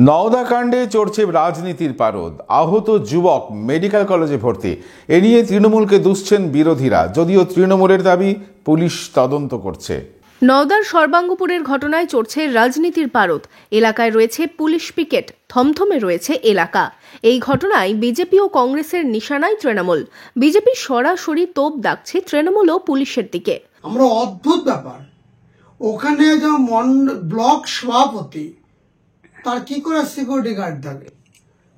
নওদা কাণ্ডে চড়ছে রাজনীতির পারদ। আহত যুবক মেডিকেল কলেজে ভর্তি। এ নিয়ে তৃণমূলকে দুষছেন বিরোধীরা, যদিও তৃণমূলের দাবি পুলিশ তদন্ত করছে। নওদার সর্বাঙ্গপুরের ঘটনায় চড়ছে রাজনীতির পারদ। এলাকায় রয়েছে পুলিশ পিকেট, থমথমে রয়েছে এলাকা। এই ঘটনায় বিজেপি ও কংগ্রেসের নিশানায় তৃণমূল। বিজেপি সরাসরি তোপ দাগছে তৃণমূল ও পুলিশের দিকে। আমরা অদ্ভুত ব্যাপার, ওখানে যে ব্লক সভাপতি, তার কি করে সিকিউরিটি গার্ড থাকে?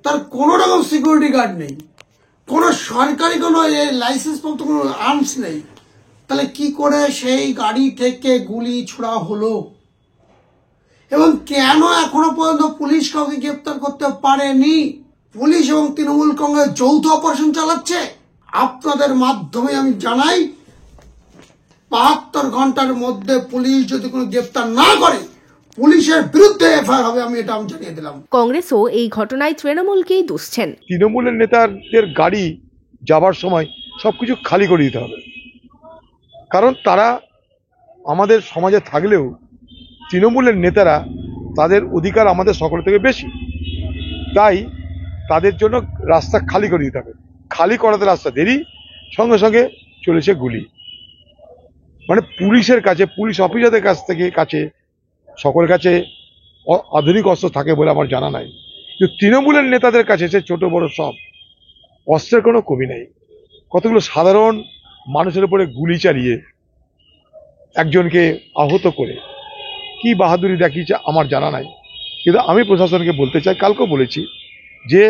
তার কোনো রকম সিকিউরিটি গার্ড নেই, কোনো সরকারি কোনো লাইসেন্স প্রাপ্ত কোনো আর্মস নেই। তাহলে কি করে সেই গাড়ি থেকে গুলি ছোড়া হলো? এবং কেন এখনো পর্যন্ত পুলিশ কাউকে গ্রেপ্তার করতে পারেনি? পুলিশ এবং তৃণমূল কংগ্রেস যৌথ অপারেশন চালাচ্ছে। আপনাদের মাধ্যমে আমি জানাই, 72 ঘন্টার মধ্যে পুলিশ যদি কোনো গ্রেপ্তার না করে, পুলিশের বিরুদ্ধে এফআইআর হবে। আমি এটা জানিয়ে দিলাম। কংগ্রেসও এই ঘটনায় তৃণমূলকেই দুষছেন। তৃণমূলের নেতাদের গাড়ি যাবার সময় সবকিছু খালি করে দিতে হবে, কারণ তারা আমাদের সমাজে থাকলেও তৃণমূলের নেতারা, তাদের অধিকার আমাদের সকলের থেকে বেশি। তাই তাদের জন্য রাস্তা খালি করে দিতে হবে। খালি করাতে রাস্তা দেরি, সঙ্গে সঙ্গে চলেছে গুলি। মানে পুলিশের কাছে, পুলিশ অফিসারদের কাছে সকলের কাছে আধুনিক অস্ত্র থাকে বলে আমার জানা নাই। কিন্তু তৃণমূলের নেতাদের কাছে সে ছোট বড় সব অস্ত্রের কোনো কমি নেই। কতগুলো সাধারণ মানুষের উপরে গুলি চালিয়ে একজনকে আহত করে কি বাহাদুরি দেখিয়েছে আমার জানা নাই। কিন্তু আমি প্রশাসনকে বলতে চাই, কালকেও বলেছি, যে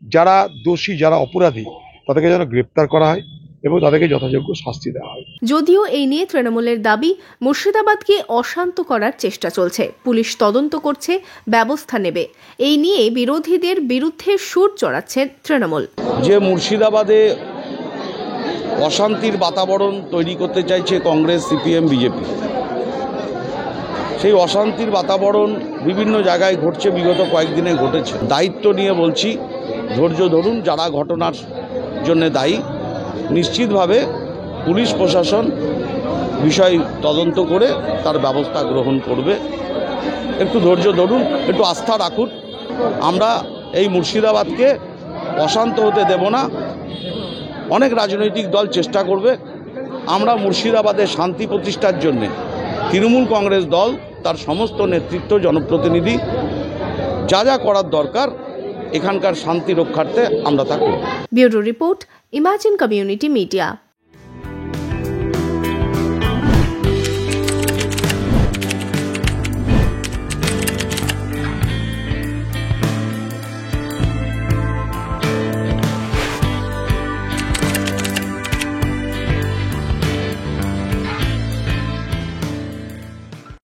যারা দোষী, যারা অপরাধী, তাদেরকে যেন গ্রেপ্তার করা হয় এবং তাদেরকে যথাযোগ্য শাস্তি দেওয়া হয়। যদিও এই নিয়ে তৃণমূলের দাবি, মুর্শিদাবাদকে অশান্ত করার চেষ্টা চলছে, পুলিশ তদন্ত করছে, ব্যবস্থা নেবে। এই নিয়ে বিরোধীদের বিরুদ্ধে সুর চড়াচ্ছে তৃণমূল। যে মুর্শিদাবাদে অশান্তির বাতাবরণ তৈরি করতে চাইছে কংগ্রেস, সিপিএম, বিজেপি, সেই অশান্তির বাতাবরণ বিভিন্ন জায়গায় ঘটছে, বিগত কয়েকদিনে ঘটেছে। দায়িত্ব নিয়ে বলছি, ধৈর্য ধরুন। যারা ঘটনার জন্য দায়ী, নিশ্চিতভাবে পুলিশ প্রশাসন বিষয় তদন্ত করে তার ব্যবস্থা গ্রহণ করবে। একটু ধৈর্য ধরুন, একটু আস্থা রাখুন। আমরা এই মুর্শিদাবাদকে অশান্ত হতে দেব না। অনেক রাজনৈতিক দল চেষ্টা করবে। আমরা মুর্শিদাবাদের শান্তি প্রতিষ্ঠার জন্যে তৃণমূল কংগ্রেস দল, তার সমস্ত নেতৃত্ব, জনপ্রতিনিধি যা যা করার দরকার এখানকার শান্তি রক্ষার্থে আমরা তা করব। Bureau report, imagine community media.